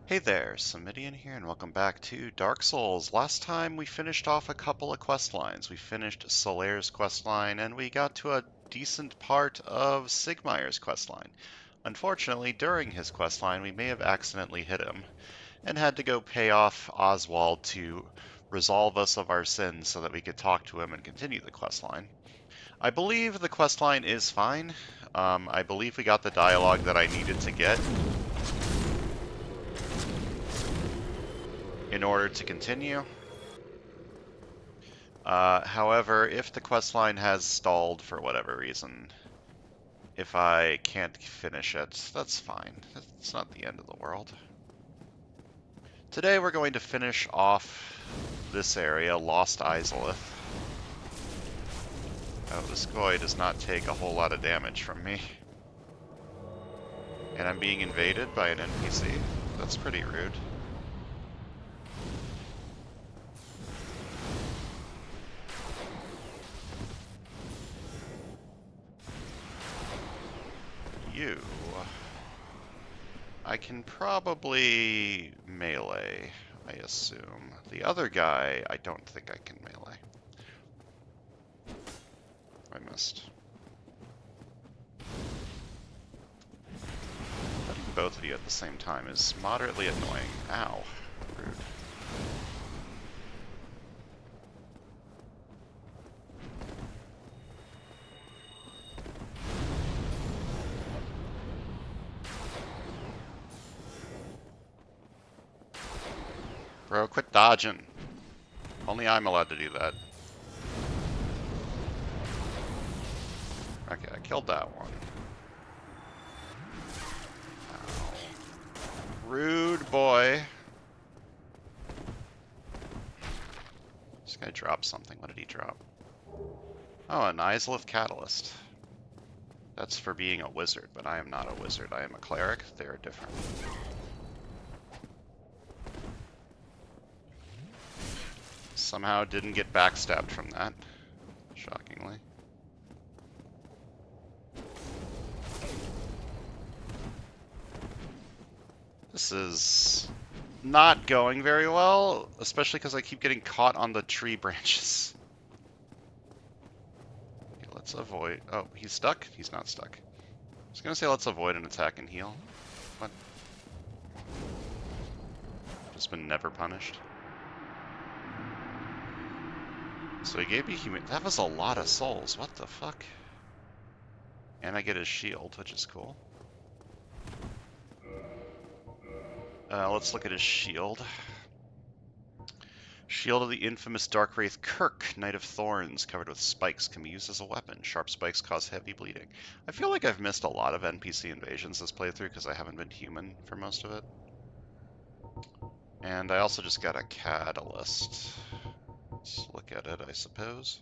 Hey there, Samitian here, and welcome back to Dark Souls. Last time we finished off a couple of quest lines. We finished Solaire's quest line, and we got to a decent part of Sigmaier's quest line. Unfortunately, during his quest line, we may have accidentally hit him, and had to go pay off Oswald to resolve us of our sins so that we could talk to him and continue the quest line. I believe the quest line is fine. I believe we got the dialogue that I needed to get in order to continue. However, if the quest line has stalled for whatever reason, if I can't finish it, that's fine. It's not the end of the world. Today we're going to finish off this area, Lost Izalith. Oh, this Goy does not take a whole lot of damage from me. And I'm being invaded by an NPC? That's pretty rude. You... I can probably melee, I assume. The other guy, I don't think I can melee. I missed. Hitting both of you at the same time is moderately annoying. Ow. Rude. Bro, quit dodging. Only I'm allowed to do that. Okay, I killed that one. Ow. Rude boy. This guy dropped something. What did he drop? Oh, an Izalith Catalyst. That's for being a wizard, but I am not a wizard. I am a cleric. They are different. Somehow didn't get backstabbed from that. Shockingly. This is not going very well, especially because I keep getting caught on the tree branches. Okay, let's avoid... Oh, he's stuck? He's not stuck. I was gonna say let's avoid an attack and heal. What? Just been never punished. So he gave me human... That was a lot of souls. What the fuck? And I get his shield, which is cool. Let's look at his shield. Shield of the infamous Darkwraith Kirk, Knight of Thorns, covered with spikes, can be used as a weapon. Sharp spikes cause heavy bleeding. I feel like I've missed a lot of NPC invasions this playthrough because I haven't been human for most of it. And I also just got a catalyst. Let's look at it, I suppose.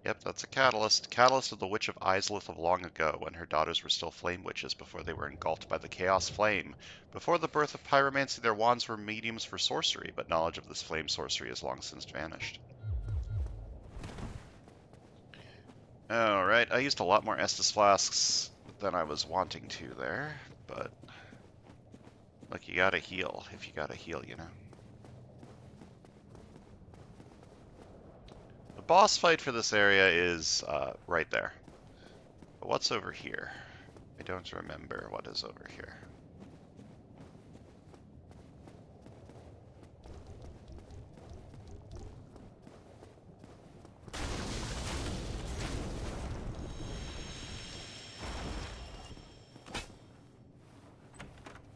Yep, that's a catalyst. Catalyst of the Witch of Izalith of long ago, when her daughters were still flame witches before they were engulfed by the Chaos Flame. Before the birth of pyromancy, their wands were mediums for sorcery, but knowledge of this flame sorcery has long since vanished. Alright, I used a lot more Estus flasks than I was wanting to there, but... Look, you gotta heal if you gotta heal, you know? The boss fight for this area is right there. But what's over here? I don't remember what is over here.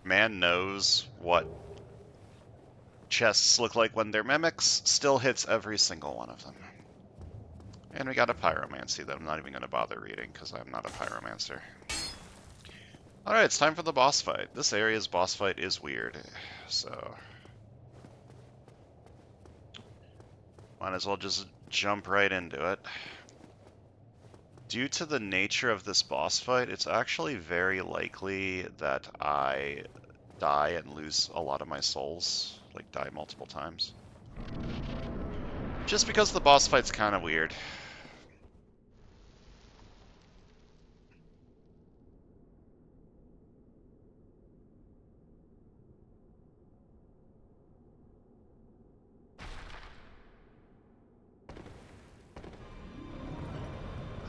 Man knows what chests look like when they're mimics, still hits every single one of them. And we got a pyromancy that I'm not even going to bother reading because I'm not a pyromancer. Alright, it's time for the boss fight. This area's boss fight is weird, so... might as well just jump right into it. Due to the nature of this boss fight, it's actually very likely that I die and lose a lot of my souls. Like, die multiple times. Just because the boss fight's kind of weird.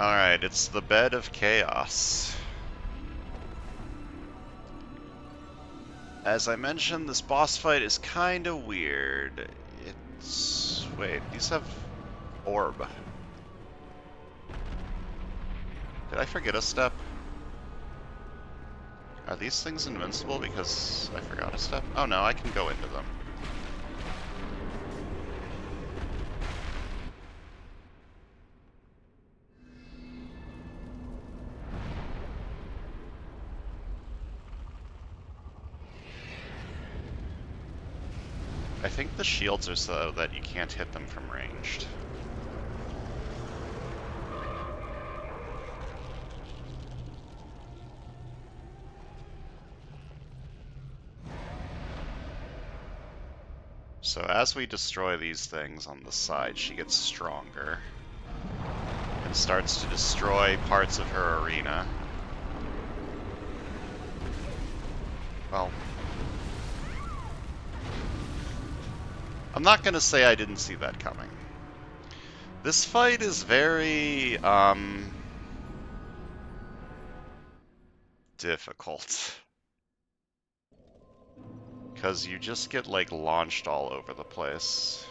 Alright, it's the bed of chaos. As I mentioned, this boss fight is kind of weird. It's... Wait, these have orb. Did I forget a step? Are these things invincible because I forgot a step? Oh no, I can go into them. I think the shields are so that you can't hit them from ranged. So as we destroy these things on the side, she gets stronger and starts to destroy parts of her arena. Well, I'm not gonna say I didn't see that coming. This fight is very, difficult. Because you just get, like, launched all over the place.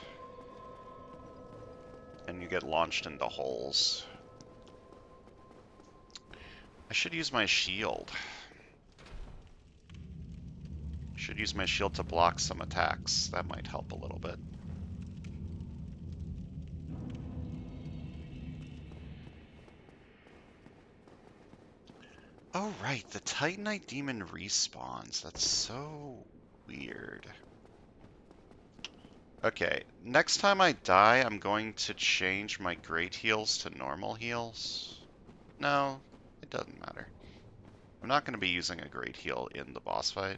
And you get launched into holes. I should use my shield. Should use my shield to block some attacks. That might help a little bit. Oh, right, the Titanite demon respawns. That's so weird. Okay, next time I die, I'm going to change my great heals to normal heals. No, it doesn't matter. I'm not going to be using a great heal in the boss fight.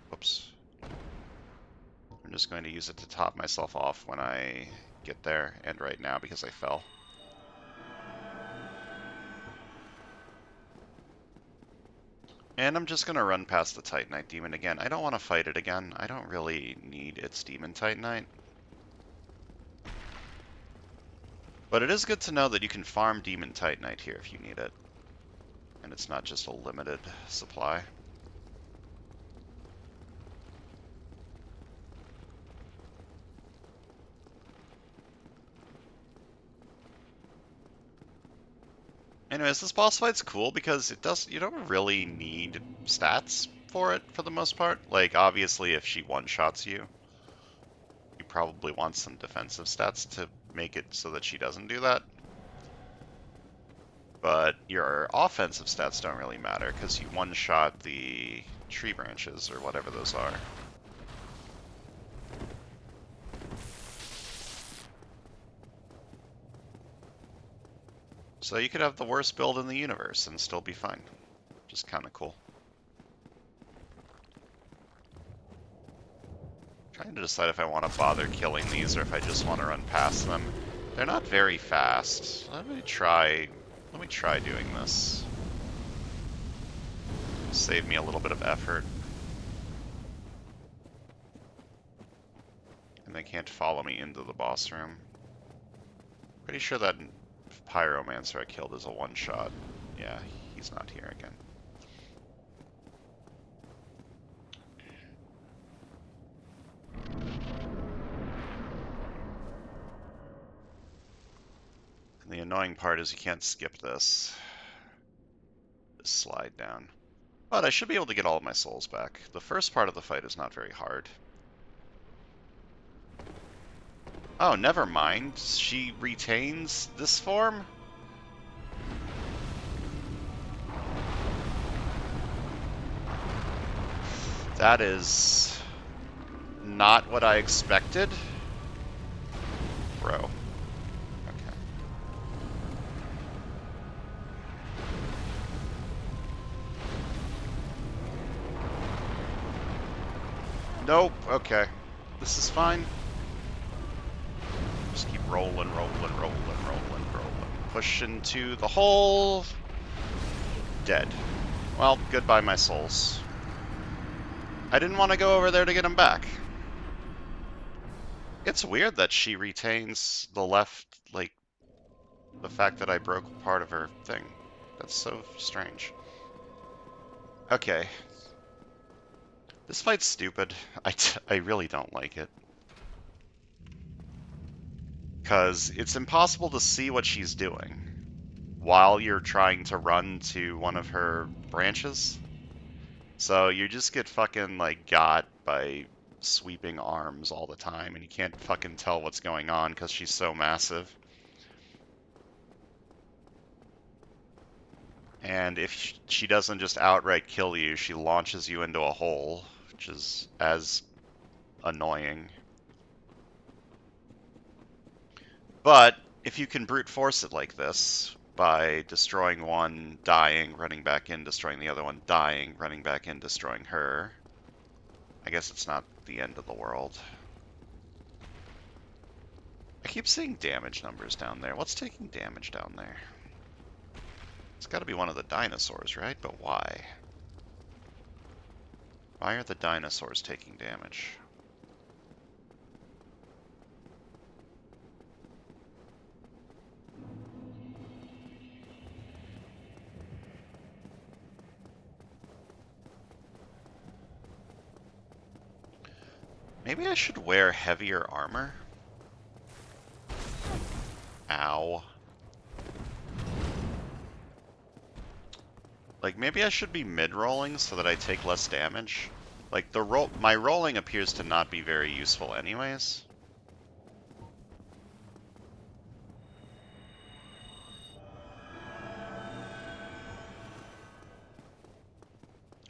Whoops. I'm just going to use it to top myself off when I get there, and right now because I fell. And I'm just going to run past the Titanite demon again. I don't want to fight it again. I don't really need its demon Titanite. But it is good to know that you can farm demon Titanite here if you need it. And it's not just a limited supply. Anyways, this boss fight's cool because you don't really need stats for it for the most part. Like, obviously, if she one-shots you, you probably want some defensive stats to make it so that she doesn't do that. But your offensive stats don't really matter because you one-shot the tree branches or whatever those are. So you could have the worst build in the universe and still be fine. Just kind of cool. Trying to decide if I want to bother killing these or if I just want to run past them. They're not very fast. Let me try doing this. Save me a little bit of effort. And they can't follow me into the boss room. Pretty sure that Pyromancer I killed is a one-shot. Yeah, he's not here again. And the annoying part is you can't skip this. This slide down. But I should be able to get all of my souls back. The first part of the fight is not very hard. Oh, never mind. She retains this form? That is not what I expected. Bro. Okay. Nope. Okay. This is fine. Just keep rolling, rolling, rolling, rolling, rolling. Push into the hole. Dead. Well, goodbye my souls. I didn't want to go over there to get them back. It's weird that she retains the left, like, the fact that I broke part of her thing. That's so strange. Okay. This fight's stupid. I really don't like it. Because it's impossible to see what she's doing while you're trying to run to one of her branches. So you just get fucking, like, got by sweeping arms all the time, and you can't fucking tell what's going on because she's so massive. And if she doesn't just outright kill you, she launches you into a hole, which is as annoying. But if you can brute force it like this, by destroying one, dying, running back in, destroying the other one, dying, running back in, destroying her, I guess it's not the end of the world. I keep seeing damage numbers down there. What's taking damage down there? It's got to be one of the dinosaurs, right? But why? Why are the dinosaurs taking damage? Maybe I should wear heavier armor? Ow. Like, maybe I should be mid-rolling so that I take less damage? Like, my rolling appears to not be very useful anyways.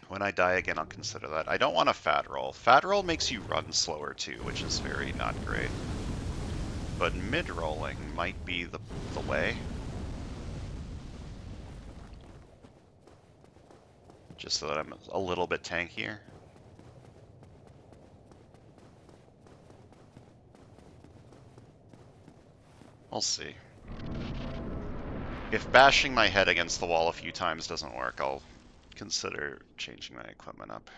When I die again, I'll consider that. I don't want a fat roll. Fat roll makes you run slower too, which is very not great. But mid-rolling might be the way. Just so that I'm a little bit tankier. We'll see. If bashing my head against the wall a few times doesn't work, I'll consider changing my equipment up.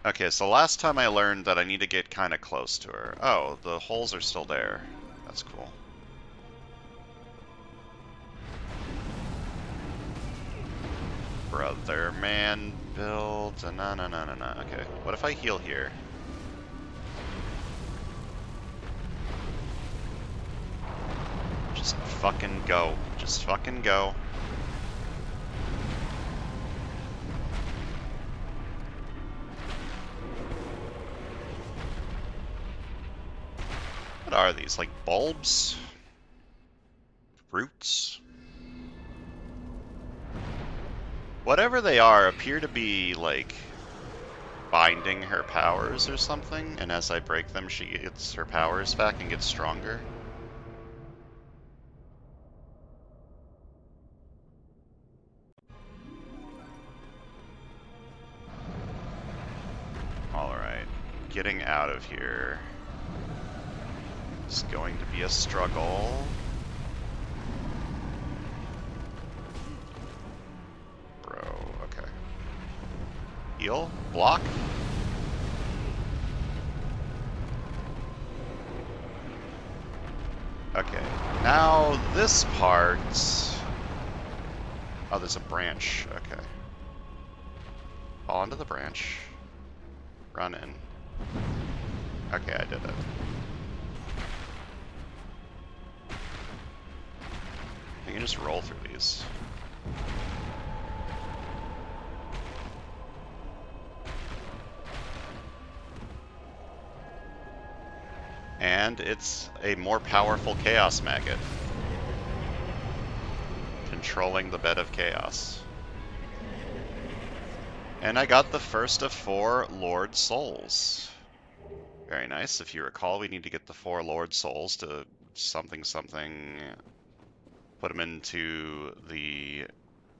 Okay, so last time I learned that I need to get kind of close to her. Oh, the holes are still there. That's cool. Brother man build. No. Okay, what if I heal here? Just fucking go. Just fucking go. What are these? Like bulbs? Roots? Whatever they are appear to be, like, binding her powers or something, and as I break them, she gets her powers back and gets stronger. Alright, getting out of here is going to be a struggle. Bro, okay. Heal? Block? Okay, now this part... Oh, there's a branch, okay. Fall into the branch. Run in. Okay, I did it. You can just roll through these. And it's a more powerful Chaos Maggot. Controlling the bed of chaos. And I got the first of 4 Lord Souls. Very nice. If you recall, we need to get the 4 Lord Souls to something. Put them into the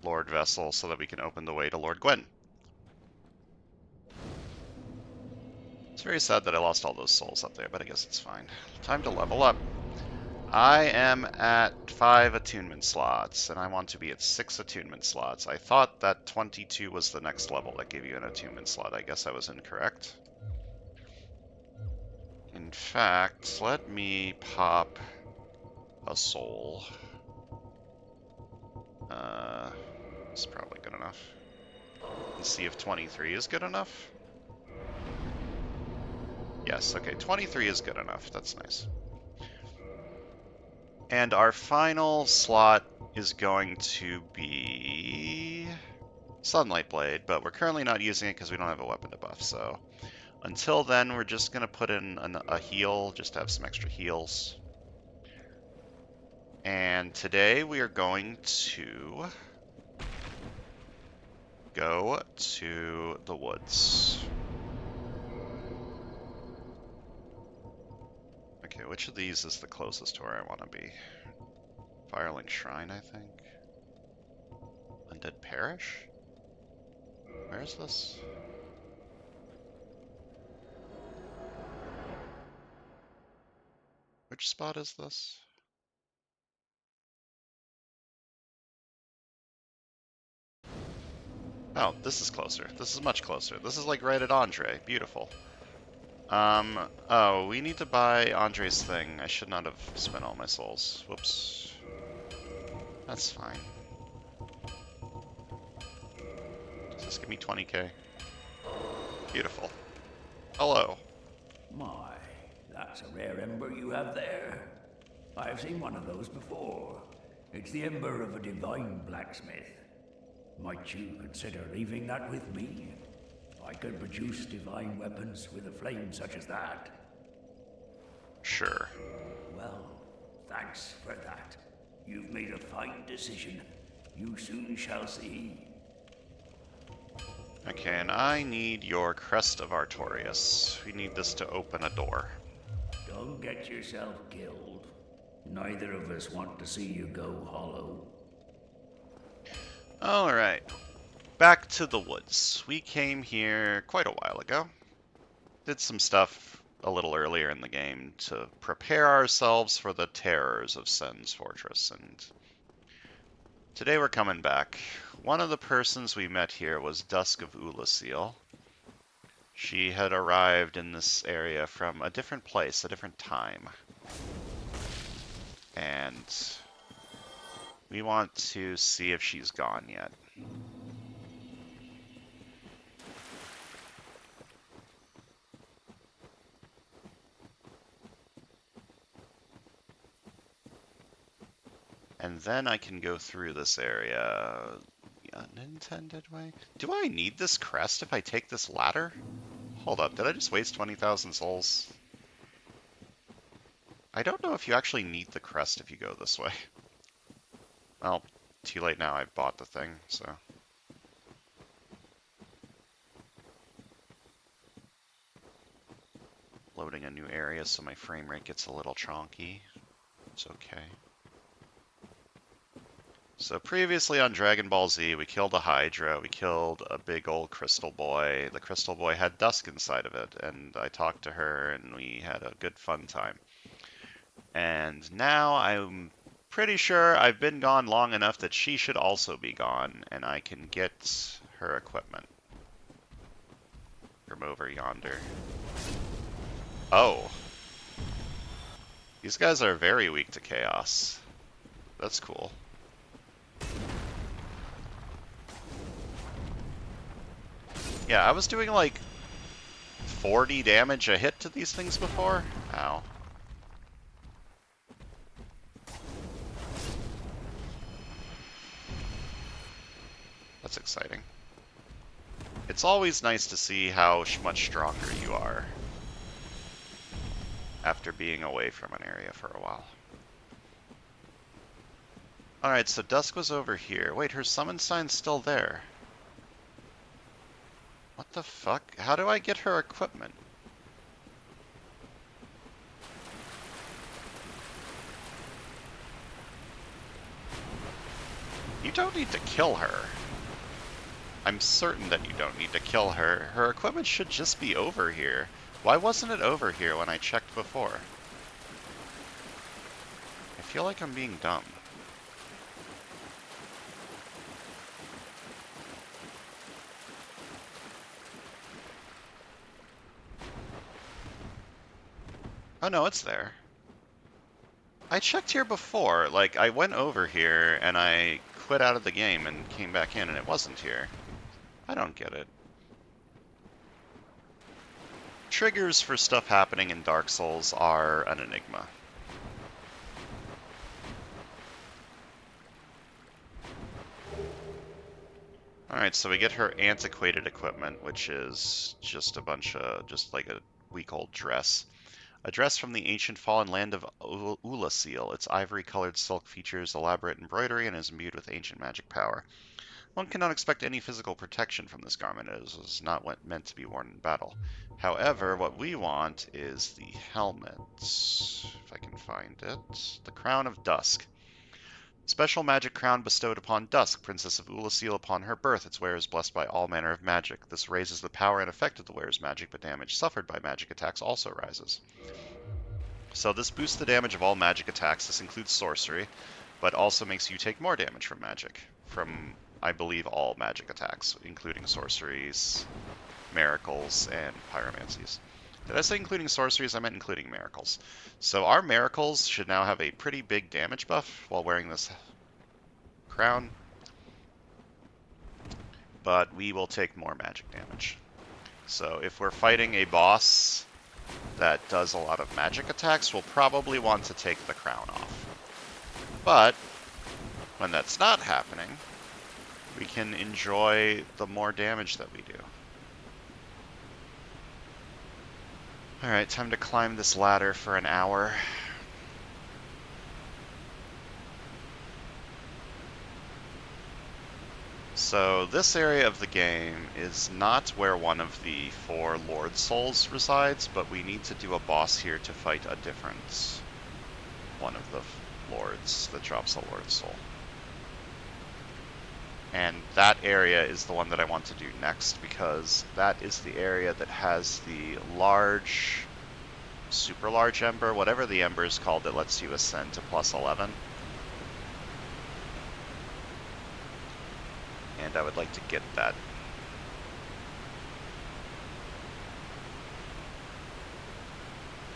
Lord Vessel so that we can open the way to Lord Gwyn. It's very sad that I lost all those souls up there, but I guess it's fine. Time to level up. I am at 5 attunement slots, and I want to be at 6 attunement slots. I thought that 22 was the next level that gave you an attunement slot. I guess I was incorrect. In fact, let me pop a soul. It's probably good enough. And see if 23 is good enough. Yes, okay, 23 is good enough. That's nice. And our final slot is going to be Sunlight Blade, but we're currently not using it because we don't have a weapon to buff, so until then we're just going to put in a heal, just to have some extra heals. And today we are going to go to the woods. Okay, which of these is the closest to where I want to be? Firelink Shrine, I think. Undead Parish? Where is this? Which spot is this? Oh, this is closer. This is much closer. This is like right at Andre. Beautiful. Oh, we need to buy Andre's thing. I should not have spent all my souls. Whoops. That's fine. Does this give me 20k? Beautiful. Hello. My, that's a rare ember you have there. I've seen one of those before. It's the ember of a divine blacksmith. Might you consider leaving that with me? I could produce divine weapons with a flame such as that. Sure. Well, thanks for that. You've made a fine decision. You soon shall see. Okay, and I need your Crest of Artorias. We need this to open a door. Don't get yourself killed. Neither of us want to see you go hollow. Alright. Back to the woods. We came here quite a while ago. Did some stuff a little earlier in the game to prepare ourselves for the terrors of Sen's Fortress, and today we're coming back. One of the persons we met here was Dusk of Ulasil. She had arrived in this area from a different place, a different time. And we want to see if she's gone yet. And then I can go through this area the unintended way. Do I need this crest if I take this ladder? Hold up, did I just waste 20,000 souls? I don't know if you actually need the crest if you go this way. Well, too late now, I've bought the thing, so. Loading a new area so my frame rate gets a little chonky. It's okay. So previously on Dragon Ball Z, we killed a Hydra, we killed a big old Crystal Boy. The Crystal Boy had Dusk inside of it, and I talked to her, and we had a good fun time. And now I'm pretty sure I've been gone long enough that she should also be gone, and I can get her equipment from over yonder. Oh. These guys are very weak to chaos. That's cool. Yeah, I was doing like 40 damage a hit to these things before. Ow. That's exciting. It's always nice to see how much stronger you are after being away from an area for a while. Alright, so Dusk was over here. Wait, her summon sign's still there. What the fuck? How do I get her equipment? You don't need to kill her. I'm certain that you don't need to kill her. Her equipment should just be over here. Why wasn't it over here when I checked before? I feel like I'm being dumb. Oh no, it's there. I checked here before. Like, I went over here and I quit out of the game and came back in and it wasn't here. I don't get it. Triggers for stuff happening in Dark Souls are an enigma. Alright, so we get her antiquated equipment, which is just a bunch of, just like a weak old dress. A dress from the ancient fallen land of Ulasil. Its ivory-colored silk features elaborate embroidery and is imbued with ancient magic power. One cannot expect any physical protection from this garment, as it is not meant to be worn in battle. However, what we want is the helmet. If I can find it. The Crown of Dusk. Special magic crown bestowed upon Dusk, Princess of Ulasil upon her birth. Its wearer is blessed by all manner of magic. This raises the power and effect of the wearer's magic, but damage suffered by magic attacks also rises. So this boosts the damage of all magic attacks. This includes sorcery, but also makes you take more damage from magic. From, I believe, all magic attacks, including sorceries, miracles, and pyromancies. Did I say including sorceries? I meant including miracles. So our miracles should now have a pretty big damage buff while wearing this crown, but we will take more magic damage. So if we're fighting a boss that does a lot of magic attacks, we'll probably want to take the crown off. But when that's not happening, we can enjoy the more damage that we do. Alright, time to climb this ladder for an hour. So this area of the game is not where one of the 4 Lord Souls resides, but we need to do a boss here to fight a different one of the lords that drops a Lord Soul. And that area is the one that I want to do next, because that is the area that has the large, super large ember, whatever the ember is called that lets you ascend to plus 11. And I would like to get that.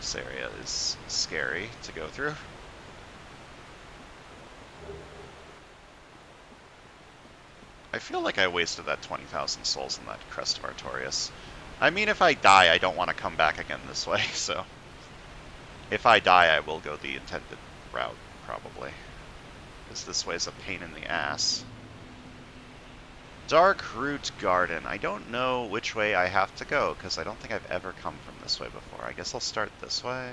This area is scary to go through. I feel like I wasted that 20,000 souls in that Crest of Artorias. I mean, if I die, I don't want to come back again this way, so... If I die, I will go the intended route, probably. Because this way's a pain in the ass. Dark Root Garden. I don't know which way I have to go, because I don't think I've ever come from this way before. I guess I'll start this way.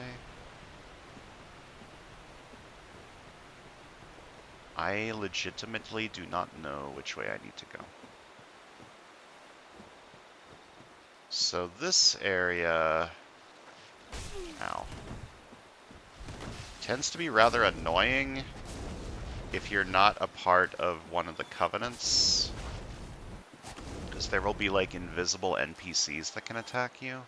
I legitimately do not know which way I need to go. So this area... Ow. Tends to be rather annoying if you're not a part of one of the covenants. Because there will be, like, invisible NPCs that can attack you.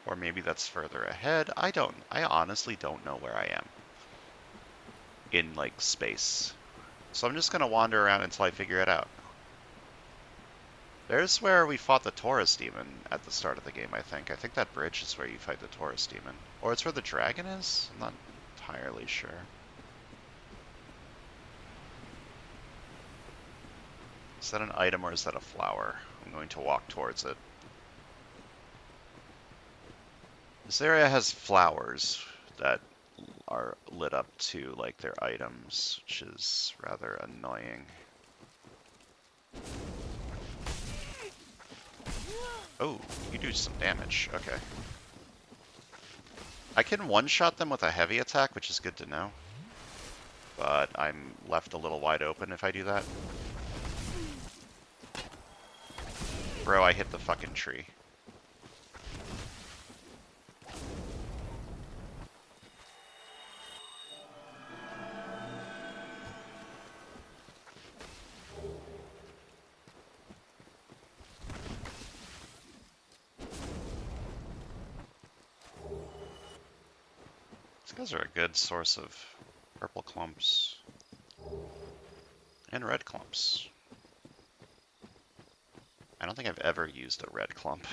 Or maybe that's further ahead. I honestly don't know where I am in, like, space. So I'm just gonna wander around until I figure it out. There's where we fought the Taurus demon at the start of the game, I think. I think that bridge is where you fight the Taurus demon. Or it's where the dragon is? I'm not entirely sure. Is that an item or is that a flower? I'm going to walk towards it. This area has flowers that are lit up too, like they're items, which is rather annoying. Oh, you do some damage. Okay. I can one-shot them with a heavy attack, which is good to know. But I'm left a little wide open if I do that. Bro, I hit the fucking tree. These guys are a good source of purple clumps. And red clumps. I don't think I've ever used a red clump.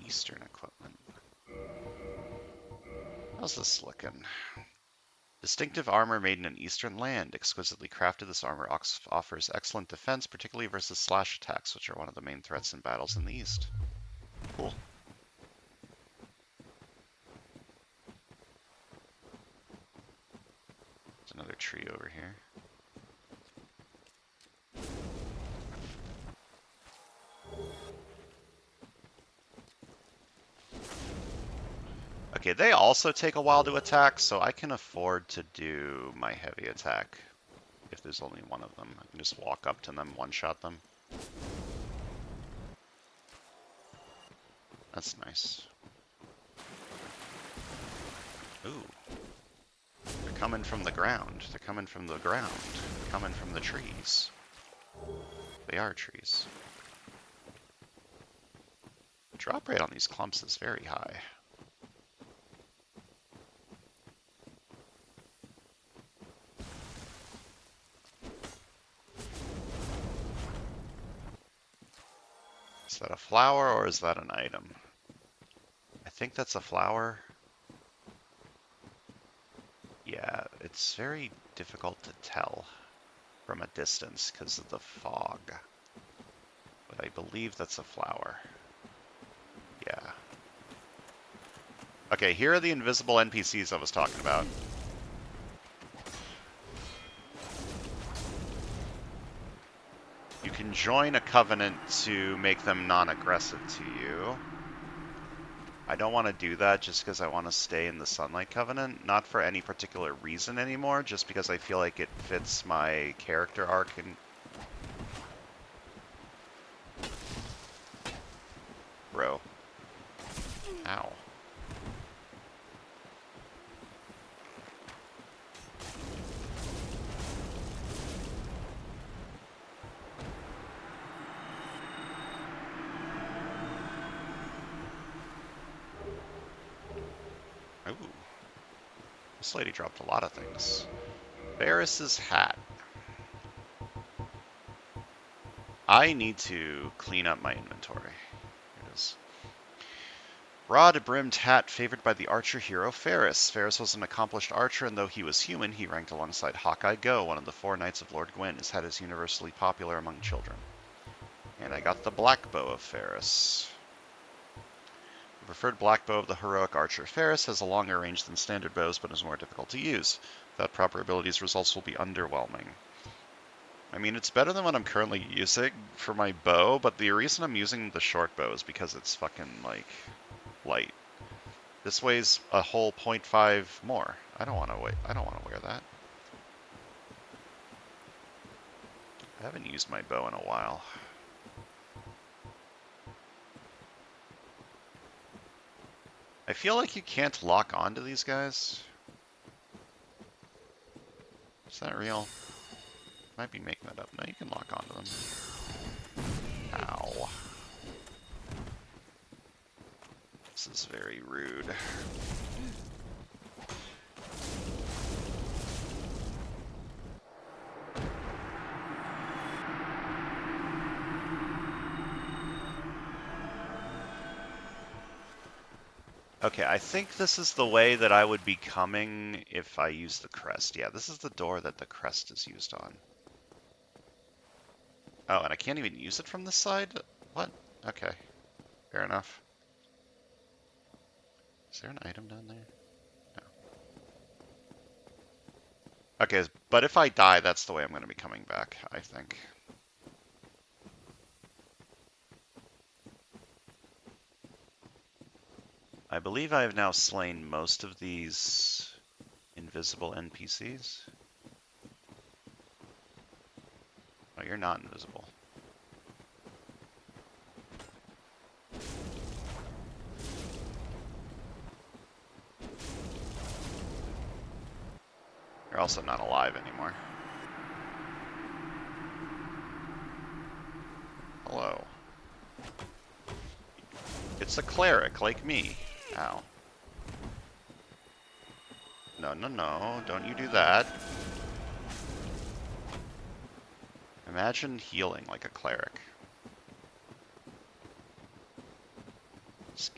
Eastern equipment. How's this looking? Distinctive armor made in an eastern land. Exquisitely crafted, this armor offers excellent defense, particularly versus slash attacks, which are one of the main threats in battles in the east. Cool. There's another tree over here. Okay, they also take a while to attack, so I can afford to do my heavy attack if there's only one of them. I can just walk up to them, one-shot them. That's nice. Ooh. They're coming from the ground. They're coming from the ground. They're coming from the trees. They are trees. The drop rate on these clumps is very high. Is that a flower or is that an item? I think that's a flower. Yeah, it's very difficult to tell from a distance because of the fog. But I believe that's a flower. Yeah. Okay, here are the invisible NPCs I was talking about. You can join a covenant to make them non-aggressive to you. I don't want to do that just because I want to stay in the Sunlight Covenant. Not for any particular reason anymore, just because I feel like it fits my character arc. And bro. Ow. Ooh. This lady dropped a lot of things. Varys's hat. I need to clean up my inventory. Here it is. Broad-brimmed hat favored by the archer hero Ferrys. Ferrys was an accomplished archer, and though he was human, he ranked alongside Hawkeye Go, one of the 4 knights of Lord Gwyn. His hat is universally popular among children. And I got the black bow of Ferrys. The preferred black bow of the heroic archer Ferrys has a longer range than standard bows, but is more difficult to use. Without proper abilities, results will be underwhelming. I mean, it's better than what I'm currently using for my bow, but the reason I'm using the short bow is because it's fucking, like, light. This weighs a whole 0.5 more. I don't want to wear that. I haven't used my bow in a while. I feel like you can't lock onto these guys. Is that real? Might be making that up. No, you can lock onto them. Ow. This is very rude. Okay, I think this is the way that I would be coming if I use the crest. Yeah, this is the door that the crest is used on. Oh, and I can't even use it from this side? What? Okay, fair enough. Is there an item down there? No. Okay, but if I die, that's the way I'm going to be coming back, I think. I believe I have now slain most of these invisible NPCs. Oh, you're not invisible. You're also not alive anymore. Hello. It's a cleric like me. Ow. No, no, no. Don't you do that. Imagine healing like a cleric.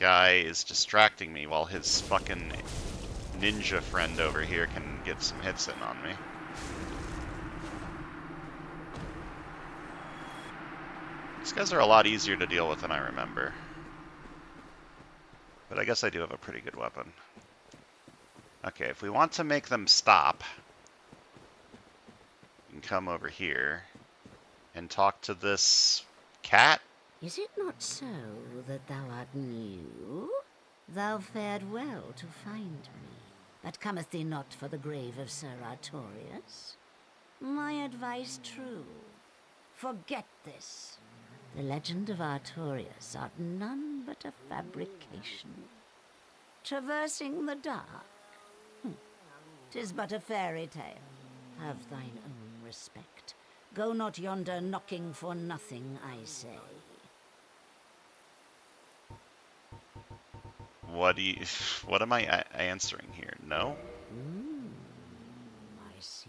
guy is distracting me while his fucking ninja friend over here can get some hits in on me. These guys are a lot easier to deal with than I remember. But I guess I do have a pretty good weapon. Okay, if we want to make them stop, we can come over here and talk to this cat. Is it not so that thou art new? Thou fared well to find me, but cometh thee not for the grave of Sir Artorias? My advice true. Forget this. The legend of Artorias art none but a fabrication. Traversing the dark? 'Tis but a fairy tale. Have thine own respect. Go not yonder knocking for nothing, I say. What am I answering here? No? I see.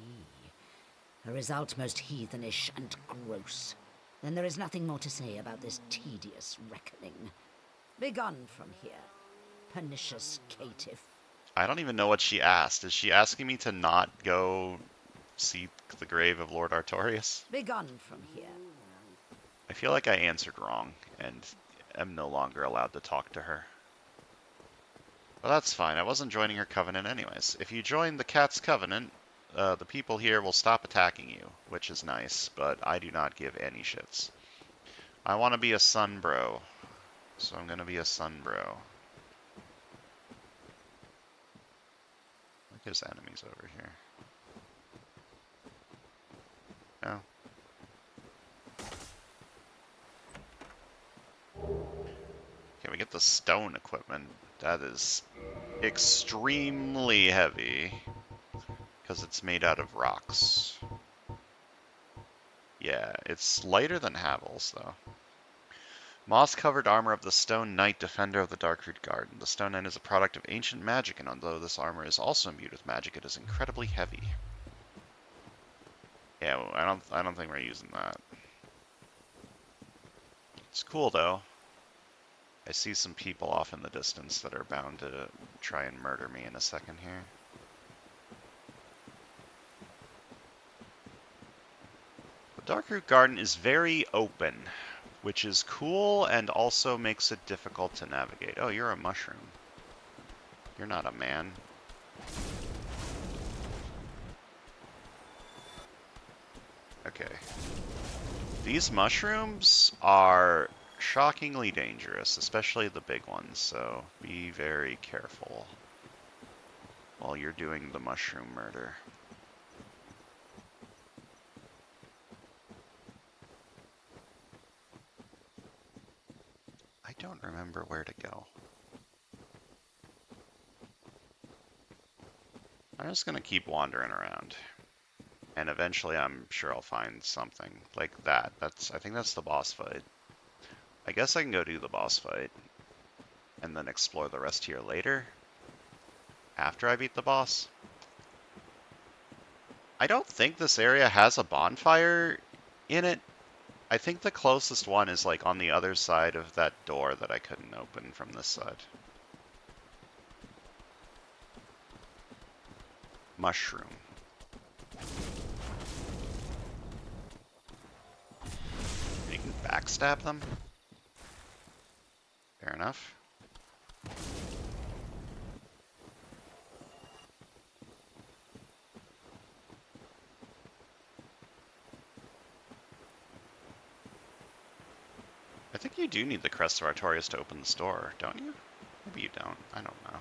A result most heathenish and gross. Then there is nothing more to say about this tedious reckoning. Begone from here, pernicious caitiff. I don't even know what she asked. Is she asking me to not go see the grave of Lord Artorias? Begone from here. I feel like I answered wrong, and am no longer allowed to talk to her. But that's fine. I wasn't joining her covenant anyways. If you join the cat's covenant, the people here will stop attacking you, which is nice, but I do not give any shits. I want to be a sun bro, so I'm going to be a sun bro. Look, there's enemies over here. No? Okay, we get the stone equipment. That is extremely heavy, because it's made out of rocks. Yeah, it's lighter than Havel's, though. Moss-covered armor of the Stone Knight, Defender of the Darkroot Garden. The Stone Knight is a product of ancient magic, and although this armor is also imbued with magic, it is incredibly heavy. Yeah, well, I don't think we're using that. It's cool, though. I see some people off in the distance that are bound to try and murder me in a second here. The Darkroot Garden is very open, which is cool and also makes it difficult to navigate. Oh, you're a mushroom. You're not a man. Okay. These mushrooms are shockingly dangerous, especially the big ones, so be very careful while you're doing the mushroom murder. I don't remember where to go. I'm just gonna keep wandering around. And eventually I'm sure I'll find something like that. I think that's the boss fight. I guess I can go do the boss fight and then explore the rest here later after I beat the boss. I don't think this area has a bonfire in it. I think the closest one is like on the other side of that door that I couldn't open from this side. Mushroom. You can backstab them? Fair enough. I think you do need the Crest of Artorias to open the store, don't you? Maybe you don't. I don't know.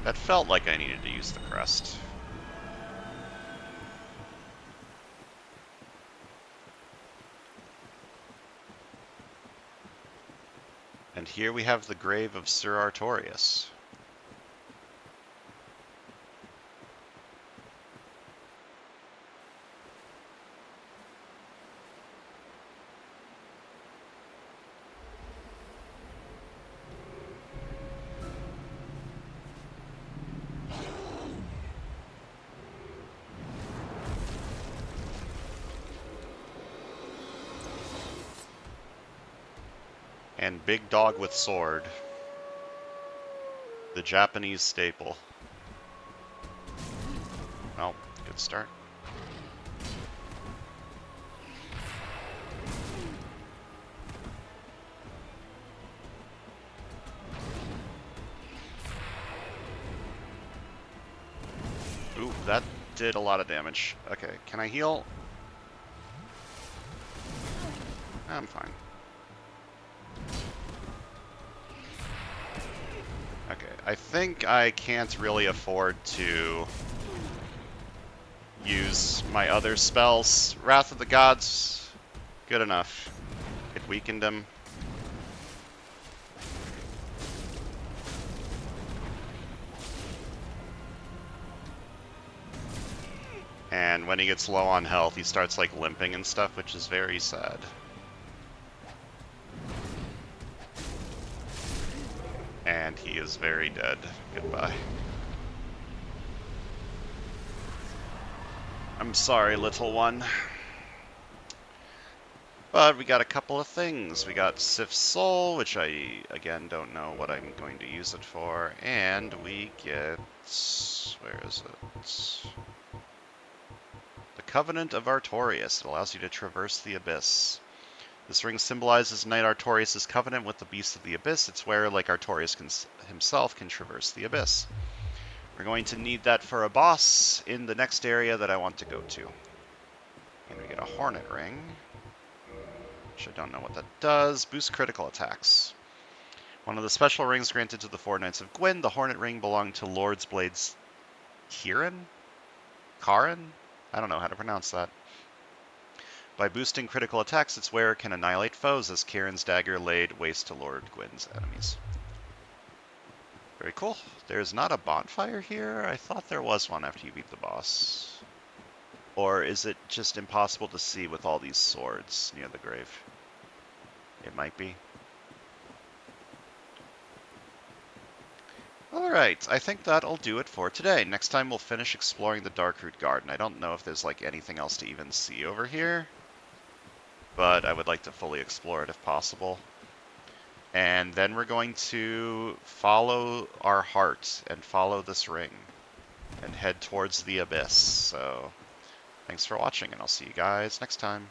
That felt like I needed to use the crest. And here we have the grave of Sir Artorias. And big dog with sword. The Japanese staple. Well, good start. Ooh, that did a lot of damage. Okay, can I heal? I'm fine. Okay, I think I can't really afford to use my other spells. Wrath of the Gods, good enough. It weakened him. And when he gets low on health, he starts like limping and stuff, which is very sad. And he is very dead. Goodbye. I'm sorry, little one. But we got a couple of things. We got Sif's Soul, which I, again, don't know what I'm going to use it for. And we get... where is it? The Covenant of Artorias. It allows you to traverse the Abyss. This ring symbolizes Knight Artorias' covenant with the beasts of the Abyss. It's where, like Artorias himself, can traverse the Abyss. We're going to need that for a boss in the next area that I want to go to. And we get a Hornet Ring, which I don't know what that does. Boost critical attacks. One of the special rings granted to the 4 Knights of Gwyn. The Hornet Ring belonged to Lord's Blades Kieran? Karin? I don't know how to pronounce that. By boosting critical attacks, its wearer can annihilate foes as Kieran's dagger laid waste to Lord Gwyn's enemies. Very cool. There's not a bonfire here? I thought there was one after you beat the boss. Or is it just impossible to see with all these swords near the grave? It might be. Alright, I think that'll do it for today. Next time we'll finish exploring the Darkroot Garden. I don't know if there's like anything else to even see over here, but I would like to fully explore it if possible. And then we're going to follow our heart and follow this ring and head towards the abyss. So thanks for watching, and I'll see you guys next time.